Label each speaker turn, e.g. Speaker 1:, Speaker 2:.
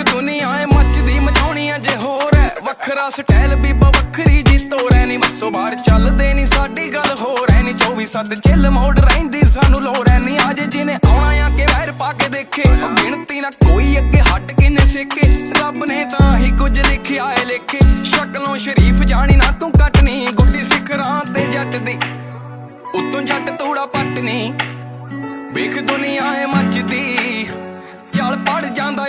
Speaker 1: ਦੁਨੀਆ ਏ ਮੱਚਦੀ ਮਚਾਉਣੀ ਅਜੇ ਹੋਰ ਐ ਵੱਖਰਾ ਸਟਾਈਲ ਬੀਬਾ ਵੱਖਰੀ ਜੀ ਤੋਰੈ ਨੀ ਬੱਸੋਂ ਬਾਹਰ ਚੱਲਦੇ ਨੀ ਸਾਡੀ ਗੱਲ ਹੋਰ ਐ ਨੀ 24/7 ਚਿੱਲ ਮੋੜ ਰਹਿੰਦੀ ਸਾਨੂੰ ਲੋੜ ਐ ਨੀ ਅੱਜ ਜਿਹਨੇ ਆਉਣਾ ਆ ਕੇ ਵੈਰ ਪਾ ਕੇ ਦੇਖੇ ਗਿਣਤੀ ਨਾ ਕੋਈ ਅੱਗੇ ਹੱਟ ਕਿਨੇ ਸੇਕੇ ਰੱਬ ਨੇ ਤਾਂ ਹੀ ਕੁਝ ਲਿਖਿਆ ਏ ਲੇਖੇ ਸ਼ਕਲੋਂ ਸ਼ਰੀਫ ਜਾਣੀ ਨਾ ਤੂੰ ਕੱਟਣੀ ਗੁੱਡੀ ਸਿਖਰਾਂ ਤੇ ਜੱਟ ਦੀ ਉਤੋਂ ਜੱਟ ਤੂੜਾ ਪੱਟਣੀ ਵੇਖ ਦੁਨੀਆ ਏ ਮੱਚਦੀ ਚੱਲ ਪੜ ਜਾਂਦਾ